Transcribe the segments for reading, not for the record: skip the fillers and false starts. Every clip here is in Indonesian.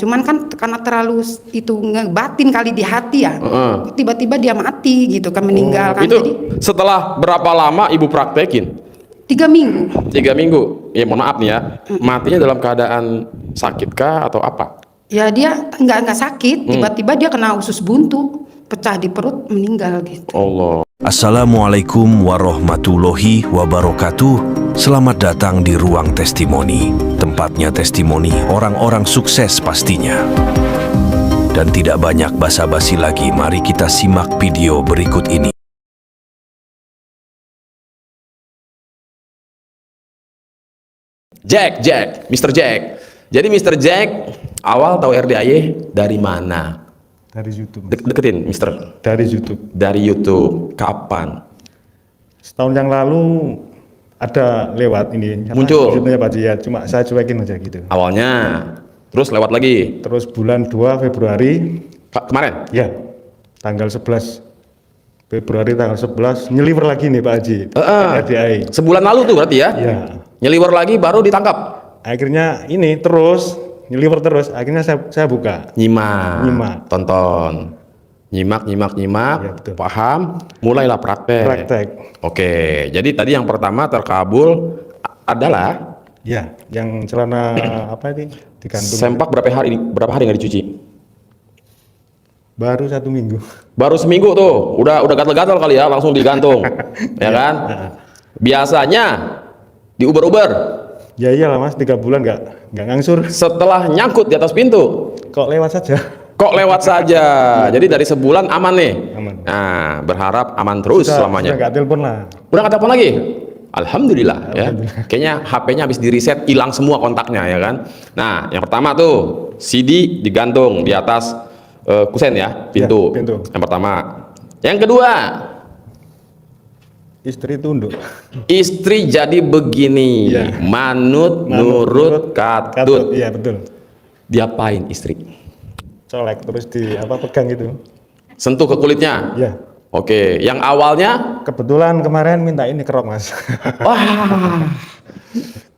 cuman kan karena terlalu itu ngebatin kali di hati ya, tiba-tiba dia mati gitu kan, meninggal kan. Itu Jadi setelah berapa lama ibu praktekin? 3 minggu. 3 minggu. Ya mohon maaf nih ya, matinya dalam keadaan sakitkah atau apa? Ya dia nggak sakit, tiba-tiba dia kena usus buntu, pecah di perut, meninggal gitu. Allah. Assalamualaikum warahmatullahi wabarakatuh. Selamat datang di Ruang Testimoni. Tempatnya testimoni orang-orang sukses pastinya. Dan tidak banyak basa-basi lagi, mari kita simak video berikut ini. Mr. Jack. Jadi Mr. Jack awal tahu RDAY dari mana? Dari YouTube. Deketin, Mister. Dari YouTube. Dari YouTube. Kapan? Setahun yang lalu ada lewat ini. Muncul. YouTube-nya Pak Haji, ya, cuma saya cuekin aja gitu. Awalnya. Terus lewat lagi. Terus bulan 2 Februari. Kemarin? Ya. Tanggal 11 Februari tanggal 11 nyeliver lagi nih Pak Haji. RDAY. Sebulan lalu tuh berarti ya? Ya. Nyeliwer lagi baru ditangkap. Akhirnya ini terus nyeliver terus. Akhirnya saya buka. Nyimak. Tonton. Nyimak. Ya, betul. Paham. Mulailah praktek. Praktek. Oke. Jadi tadi yang pertama terkabul adalah Ya, yang celana apa ini digantung. sempak berapa hari nggak dicuci? Baru 1 minggu. Baru seminggu tuh, udah gatal-gatal kali ya, langsung digantung, ya kan? Biasanya di Uber. Ya iyalah Mas, 3 bulan nggak ngangsur. Setelah nyangkut di atas pintu, Kok lewat saja. kok lewat saja. Jadi dari sebulan aman nih. Aman. Nah, berharap aman terus selamanya. Sudah nggak telepon lah. Udah nggak telepon lagi? Alhamdulillah, ya. Kayaknya HP-nya habis di reset, hilang semua kontaknya ya kan. Nah, yang pertama tuh CD digantung di atas kusen ya, pintu. Ya, pintu. Yang pertama. Yang kedua, Istri tunduk. istri jadi begini, Ya. manut, nurut, katut. Iya betul. Diapain istri? Colek terus di apa pegang gitu. Sentuh ke kulitnya. Ya. Oke, yang awalnya Kebetulan kemarin minta ini kerok Mas. wah,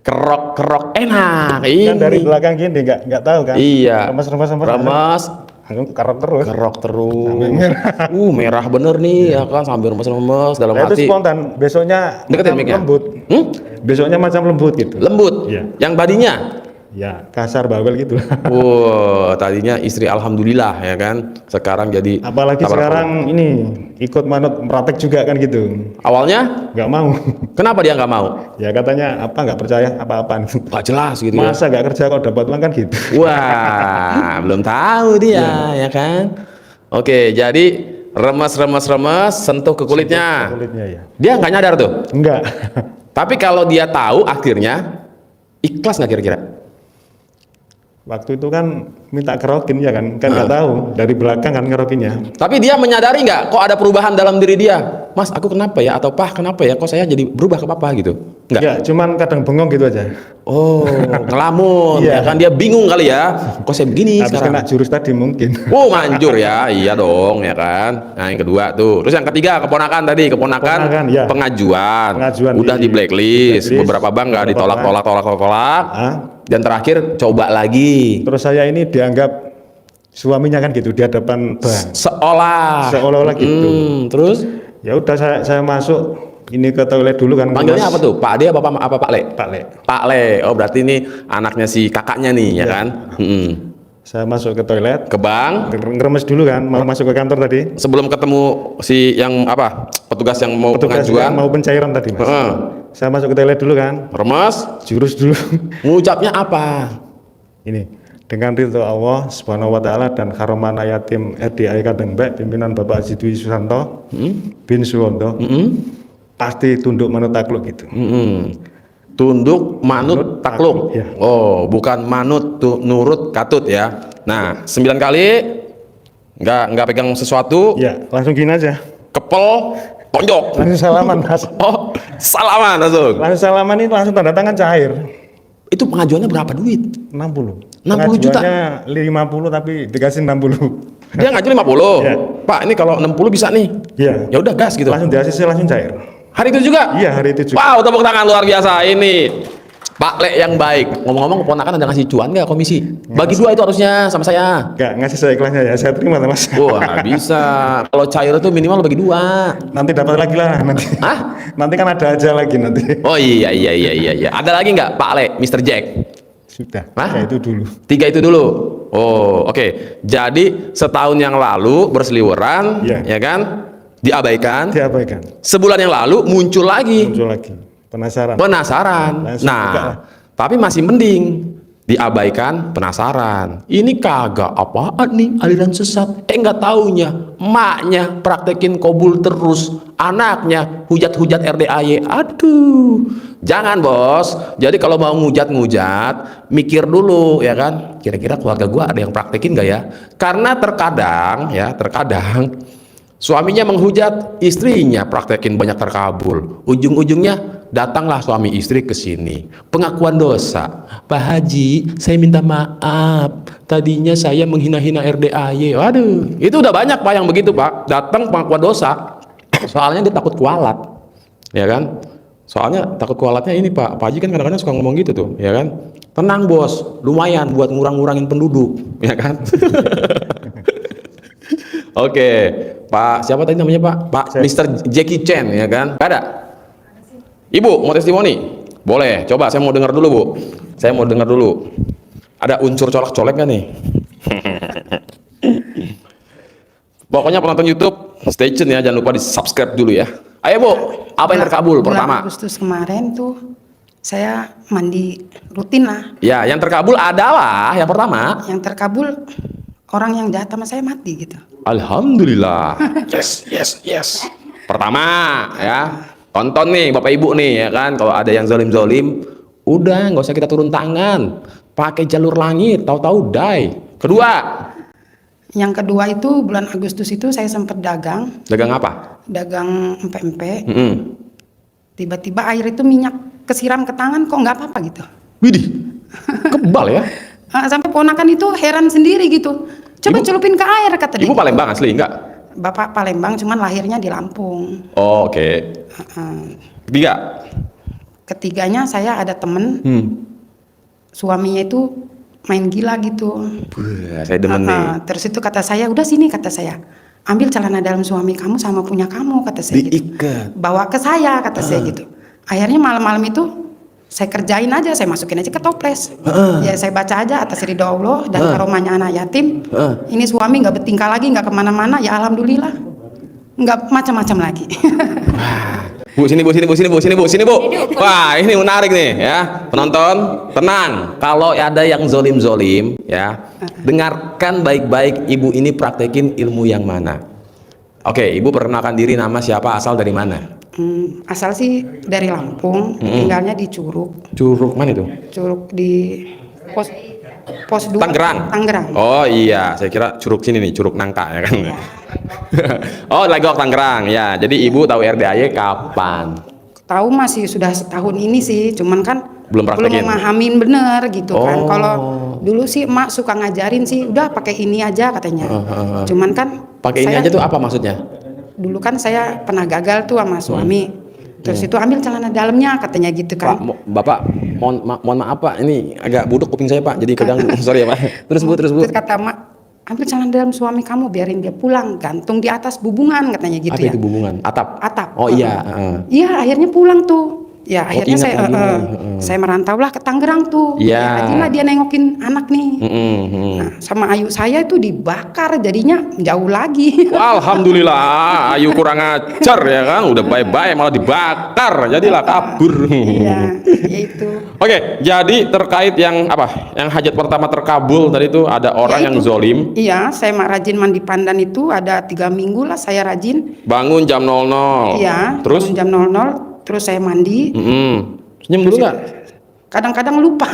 kerok enak. Kan dari Ini belakang gini nggak tahu kan. iya. Remes. Remes, Kerok terus. kerok terus. Merah bener nih ya kan, sambil remes-remes dalam Nah, itu hati. spontan. Besoknya Deketin macam mic-nya. lembut. Besoknya macam lembut gitu. Lembut. Iya. Yang badinya Ya kasar bawel gitu. wow, tadinya istri alhamdulillah ya kan. Sekarang jadi Apalagi tabrak sekarang ini ikut manut praktek juga kan gitu. awalnya Nggak mau. kenapa dia nggak mau? Ya katanya apa nggak percaya apa-apaan. Nggak jelas gitu ya. Masa nggak kerja kok dapat uang kan gitu. Wah, belum tahu dia ya kan. Oke, jadi remes, sentuh ke kulitnya. Kulitnya ya. Dia nggak nyadar tuh. Enggak. Tapi kalau dia tahu akhirnya ikhlas nggak kira-kira? Waktu itu kan minta kerokin ya kan nggak tahu dari belakang kan ngerokinnya. Tapi dia menyadari nggak kok ada perubahan dalam diri dia? Mas, aku kenapa ya? Atau Pah, kenapa ya? Kok saya jadi berubah ke papa gitu? Nggak? Ya cuman kadang bengong gitu aja. Oh, ngelamun Iya. ya kan? Dia bingung kali ya. Kok saya begini Habis sekarang? kena jurus tadi mungkin. Oh, manjur ya. Iya dong ya kan. Nah, yang kedua tuh. Terus yang ketiga keponakan tadi, keponakan ya. pengajuan. Pengajuan Udah di blacklist. Beberapa bank nggak beberapa ditolak. Ah, Dan terakhir coba lagi. terus saya ini dianggap suaminya kan gitu di hadapan bank. Seolah-olah gitu. Terus Ya udah saya masuk ini ke toilet dulu kan. panggilnya apa tuh? Pak Ade apa Pak Le? Pak Le. Pak Le. Oh, berarti ini anaknya si kakaknya nih ya Iya. kan? Saya masuk ke toilet, Ke bank. ngeremes dulu kan, mau masuk ke kantor tadi. Sebelum ketemu si yang apa? Petugas yang mau Petugas pengajuan. kan mau pencairan tadi Mas. Heeh. Saya masuk ke toilet dulu kan, Remes. jurus dulu. Ngucapnya apa? Ini dengan ridho Allah Subhanahu wa taala dan karomana yatim RDAY Kadeng Mbak pimpinan Bapak Haji Dwi Susanto bin Suwondo pasti tunduk manut takluk gitu. Tunduk, manut, takluk. ya. Oh, bukan manut, nurut, katut ya. Nah, 9 kali nggak pegang sesuatu, Ya, langsung gini aja. kepel, tonjok. Langsung salaman Mas. Oh, salaman langsung. Langsung salaman ini langsung tanda tangan cair. Itu pengajuannya berapa duit? 60. 60 juta? Pengajuannya 50 tapi dikasih 60. Dia ngaju 50. Iya. Pak, ini kalau 60 bisa nih. Iya. Ya udah gas gitu. Langsung di ACC langsung cair. Hari itu juga? Iya, hari itu juga. Wow, tepuk tangan luar biasa ini. Pak Le yang baik. Ngomong-ngomong, keponakan ada ngasih cuan nggak komisi? Bagi 2 itu harusnya sama saya. Nggak ngasih saya ikhlasnya ya, saya terima Mas. Wah, nggak bisa. Kalau cair itu minimal bagi 2. Nanti dapat lagi lah nanti. Hah? Nanti kan ada aja lagi nanti. Oh iya. Ada lagi nggak Pak Le, Mr. Jack? Sudah. Hah? Ya itu dulu. 3 itu dulu. Oh, oke. Jadi setahun yang lalu berseliweran, Iya. ya kan? Diabaikan. Diabaikan. Sebulan yang lalu muncul lagi. Muncul lagi. Penasaran. Penasaran. Langsung buka lah. Nah, tapi masih mending diabaikan penasaran. Ini kagak apaan nih aliran sesat. Nggak taunya emaknya praktekin kobul terus, anaknya hujat-hujat RDAY. Aduh, jangan bos. Jadi kalau mau ngujat-ngujat, mikir dulu ya kan. Kira-kira keluarga gua ada yang praktekin nggak ya? Karena terkadang suaminya menghujat istrinya praktekin banyak terkabul. Ujung-ujungnya datanglah suami istri ke sini. Pengakuan dosa. Pak Haji, saya minta maaf. Tadinya saya menghina-hina RDAY. Waduh, itu udah banyak Pak yang begitu Pak. Datang pengakuan dosa. Soalnya dia takut kualat. Ya kan? Soalnya takut kualatnya ini Pak. Pak Haji kan kadang-kadang suka ngomong gitu tuh, ya kan? Tenang bos, lumayan buat ngurang-ngurangin penduduk, ya kan? Oke, Pak siapa tadi namanya Pak? Pak Mr. Jackie Chan ya kan? Ada? Ibu mau testimoni? Boleh, coba saya mau dengar dulu Bu. Saya mau dengar dulu. Ada unsur colek-colek kan nih? Pokoknya penonton YouTube stay tune ya, jangan lupa di subscribe dulu ya. Ayo Bu, apa yang terkabul Bulan pertama? Agustus kemarin tuh saya mandi rutin lah. Ya, yang terkabul adalah yang pertama. Yang terkabul orang yang jahat sama saya mati gitu. Alhamdulillah. Yes. Pertama ya, tonton nih Bapak Ibu nih ya kan, kalau ada yang zalim-zalim, udah nggak usah kita turun tangan, pakai jalur langit, tahu-tahu die. Kedua, Yang kedua itu bulan Agustus itu saya sempat dagang apa? dagang empek-empek. Mm-mm. Tiba-tiba air itu minyak kesiram ke tangan kok nggak apa-apa gitu. Widih, kebal ya. Sampai ponakan itu heran sendiri gitu. Coba celupin ke air kata dia. Ibu Palembang asli enggak? Bapak Palembang cuman lahirnya di Lampung. Oh, oke. Ketiga, Ketiganya saya ada temen suaminya itu main gila gitu. Wah, saya demen nih. Terus itu kata saya, udah sini kata saya, ambil celana dalam suami kamu sama punya kamu kata saya gitu. Diikat. Bawa ke saya kata saya gitu. Akhirnya malam-malam itu saya kerjain aja, saya masukin aja ke toples. Ya saya baca aja atas ridho Allah dan karomahnya anak yatim. Ini suami nggak bertingkah lagi, nggak kemana-mana. Ya alhamdulillah, nggak macam-macam lagi. Bu, sini Bu. Wah, ini menarik nih ya. Penonton, tenang. Kalau ada yang zolim ya, dengarkan baik-baik ibu ini praktekin ilmu yang mana. Oke, ibu perkenalkan diri, nama siapa, asal dari mana? Asal sih dari Lampung, tinggalnya di Curug. Curug mana itu? Curug di pos 2 Tangerang. Oh iya, saya kira Curug sini nih, Curug Nangka ya kan. Oh, Legok Tangerang ya. Jadi ibu tahu RDAY kapan? Tahu masih sudah setahun ini sih, cuman kan Belum praktekin. memahamin bener gitu kan. Oh. Kalau dulu sih emak suka ngajarin sih, udah pakai ini aja katanya. Cuman kan Pakai ini saya- aja tuh apa maksudnya? Dulu kan saya pernah gagal tuh sama suami. Terus itu ambil celana dalamnya katanya gitu Pak, kan. Bapak, mohon maaf Pak, ini agak buduk kuping saya Pak, jadi kadang sorry ya Pak. Terus Bu. Terus kata emak, ambil celana dalam suami kamu, biarin dia pulang, gantung di atas bubungan katanya gitu Apa ya. itu bubungan? Atap. Atap. Oh iya. Iya, akhirnya pulang tuh. Ya, akhirnya ingat saya lagi nih. saya merantau lah ke Tangerang tuh. Iya. Ya, rajinlah dia nengokin anak nih. Nah, sama Ayu saya itu dibakar, jadinya jauh lagi. Alhamdulillah, Ayu kurang ajar ya kan, udah baik-baik malah dibakar, jadilah kabur. Iya, ya itu. Oke, jadi terkait yang apa? Yang hajat pertama terkabul tadi itu ada orang Ya, yang itu. zolim, Iya, saya rajin mandi pandan itu ada 3 minggu lah saya rajin. bangun jam 00. Iya, Terus? bangun jam 00, terus saya mandi. Senyum dulu nggak? Kadang-kadang lupa.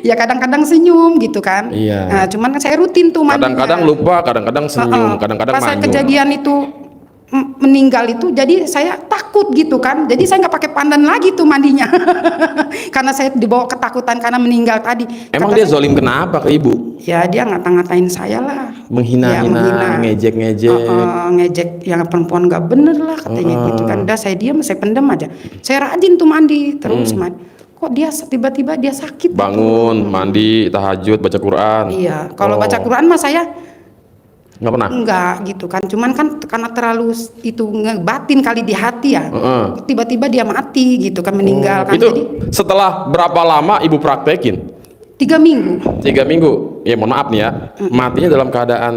Ya kadang-kadang senyum gitu kan. Iya. Nah, cuman kan saya rutin tuh mandinya. Kadang-kadang lupa, kadang-kadang senyum, kadang-kadang Pas saya manyun. kejadian itu meninggal itu, jadi saya takut gitu kan. Jadi saya nggak pakai pandan lagi tuh mandinya. Karena saya dibawa ketakutan karena meninggal tadi. Emang Kata dia saya, zolim kenapa ke ibu? ya dia ngata-ngatain saya lah. Menghina-hina, ngejek-ngejek. Ngejek yang perempuan nggak bener lah katanya gitu kan. Udah saya diam, saya pendem aja. Saya rajin tuh mandi terus mandi. kok dia tiba-tiba dia sakit. Bangun, mandi, tahajud, baca Quran. Iya, kalau Oh. baca Quran mah saya Nggak pernah? enggak gitu kan. Cuman kan karena terlalu itu ngebatin kali di hati ya. Tiba-tiba dia mati gitu kan, meninggal kan. Itu Jadi setelah berapa lama ibu praktekin? 3 minggu. 3 minggu. Ya mohon maaf nih ya, matinya dalam keadaan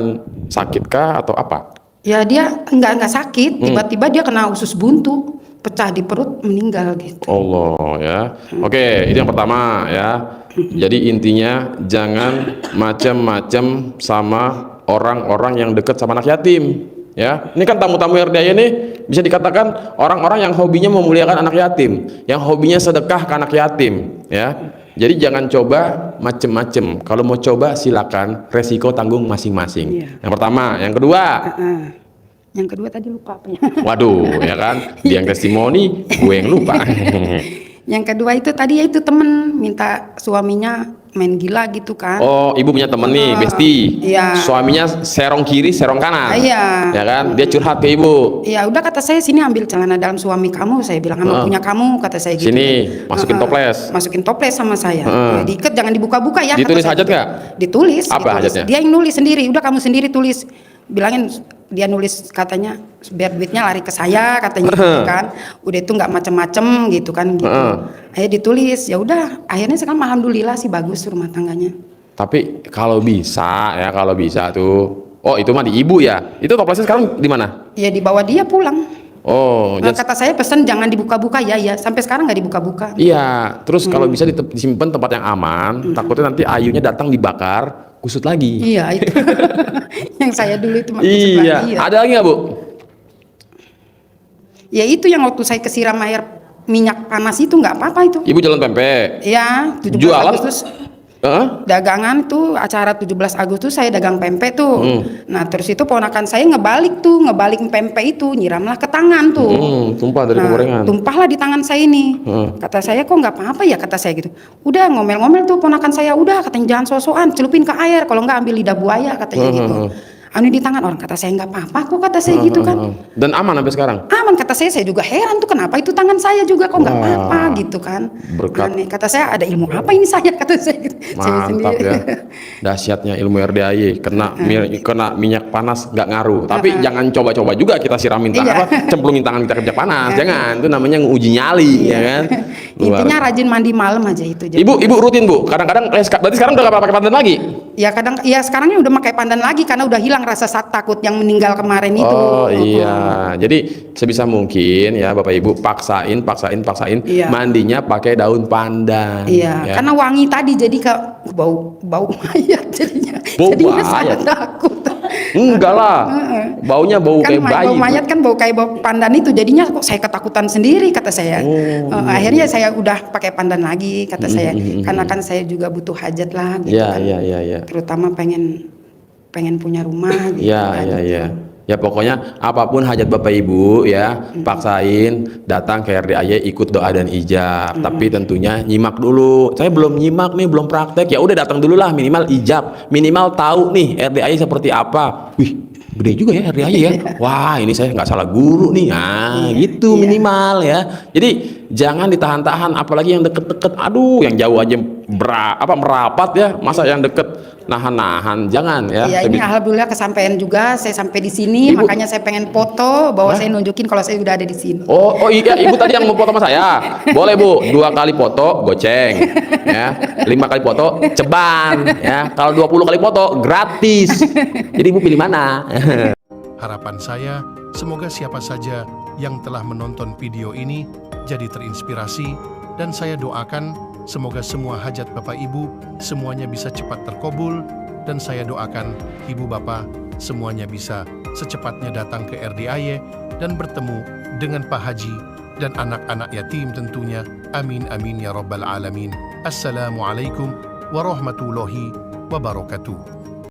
sakit kah atau apa? Ya dia enggak sakit, tiba-tiba dia kena usus buntu, pecah di perut, meninggal gitu. Allah ya. Oke, itu yang pertama ya. Jadi intinya jangan macam-macam sama orang-orang yang dekat sama anak yatim. Ya, ini kan tamu-tamu RDI ini bisa dikatakan orang-orang yang hobinya memuliakan anak yatim, yang hobinya sedekah ke anak yatim. Ya, jadi jangan coba macam-macam. Kalau mau coba silakan, resiko tanggung masing-masing. Iya. Yang pertama, yang kedua. Yang kedua tadi lupa apanya. Waduh, ya kan? Dia yang testimoni, gue yang lupa. Yang kedua itu tadi ya itu temen minta suaminya main gila gitu kan. Oh, ibu punya temen nih, Besti. Iya. Suaminya serong kiri, serong kanan. Iya. Ya kan? Dia curhat ke ibu. Ya udah kata saya, sini ambil celana dalam suami kamu, saya bilang sama punya kamu, kata saya gitu. Sini, masukin toples. Masukin toples sama saya. Ya, diikat, jangan dibuka-buka ya. Ditulis kata saya hajat gitu. nggak? Ditulis. Apa ditulis. hajatnya? Dia yang nulis sendiri. Udah kamu sendiri tulis. Bilangin dia nulis katanya biar duitnya lari ke saya katanya gitu kan. Udah itu nggak macem-macem gitu kan gitu. Akhirnya ditulis. Ya udah. Akhirnya sekarang alhamdulillah sih bagus rumah tangganya. Tapi kalau bisa ya, kalau bisa tuh. Oh, itu mah di ibu ya. Itu toplesnya sekarang di mana? Ya dibawa dia pulang. Oh, Nah, jadi kata saya pesan jangan dibuka-buka ya ya. Sampai sekarang nggak dibuka-buka. iya. Terus kalau bisa disimpan tempat yang aman, takutnya nanti ayunya datang dibakar, kusut lagi. Iya itu. Yang saya dulu itu makin Iya. sebelah, Ada lagi nggak, Bu? Ya itu yang waktu saya kesiram air minyak panas itu nggak apa-apa itu. Ibu jalan pempek. Ya 17 Jualan? Agustus Hah? dagangan tuh, acara 17 Agustus saya dagang pempek tuh. Nah terus itu ponakan saya ngebalik pempek itu, nyiramlah ke tangan tuh. Tumpah dari penggorengan. Tumpahlah di tangan saya ini. Kata saya kok nggak apa-apa ya, kata saya gitu. Udah ngomel-ngomel tuh ponakan saya, udah katanya jangan sosokan, celupin ke air, kalau nggak ambil lidah buaya katanya gitu. Anu di tangan orang, kata saya nggak apa-apa kok, kata saya gitu kan. Dan aman sampai sekarang. Aman, kata saya juga heran tuh kenapa itu tangan saya juga kok nggak apa-apa gitu kan. Berkat. Aneh, kata saya ada ilmu apa ini saya, kata saya gitu. Saya Mantap sendiri. ya. Dahsyatnya ilmu RDAY. Kena minyak panas nggak ngaruh. Tapi jangan coba-coba juga kita siramin tangan, Iya. cemplungin tangan kita ke minyak panas. Jangan, itu namanya nguji nyali ya kan. Luar. Intinya rajin mandi malam aja itu. Jadi, Ibu rutin, Bu. Kadang-kadang berarti sekarang udah nggak pakai pandan lagi? ya kadang ya sekarang ini udah pakai pandan lagi karena udah hilang rasa takut yang meninggal kemarin itu. Oh iya. Jadi sebisa mungkin ya Bapak Ibu paksain Iya. mandinya pakai daun pandan. Iya, ya. karena wangi tadi jadi ke bau mayat jadinya. Bau Jadinya saya mayat? takut. Enggak lah. Baunya bau Kan kayak bayi. bau mayat kan bau kayak bau pandan itu, jadinya kok saya ketakutan sendiri, kata saya. Akhirnya saya udah pakai pandan lagi, kata saya, karena kan saya juga butuh hajat lah gitu Iya, kan. iya. Terutama pengen punya rumah gitu Iya, kan. iya. Ya pokoknya apapun hajat Bapak Ibu ya, paksain datang ke RDAY, ikut doa dan ijab. Tapi tentunya nyimak dulu. Saya belum nyimak nih, belum praktek. Ya udah datang dulu lah, minimal ijab, minimal tahu nih RDAY seperti apa. Wih, gede juga ya RDAY ya. Wah, ini saya nggak salah guru nih. Nah, gitu minimal ya. Jadi jangan ditahan-tahan, apalagi yang deket-deket. Aduh, yang jauh aja merapat ya. Masa yang deket nahan-nahan, jangan ya. Ya ini alhamdulillah kesampaian juga, saya sampai di sini. Ibu. Makanya saya pengen foto bahwa saya nunjukin kalau saya udah ada di sini. Oh iya, Ibu tadi yang mau foto sama saya. Boleh Bu, 2 kali foto goceng ya. 5 kali foto ceban ya. Kalau 20 kali foto gratis. Jadi Ibu pilih mana? Harapan saya, semoga siapa saja yang telah menonton video ini jadi terinspirasi, dan saya doakan semoga semua hajat Bapak Ibu semuanya bisa cepat terkabul, dan saya doakan Ibu Bapak semuanya bisa secepatnya datang ke RDAY dan bertemu dengan Pak Haji dan anak-anak yatim tentunya. Amin amin ya rabbal alamin. Assalamualaikum warahmatullahi wabarakatuh.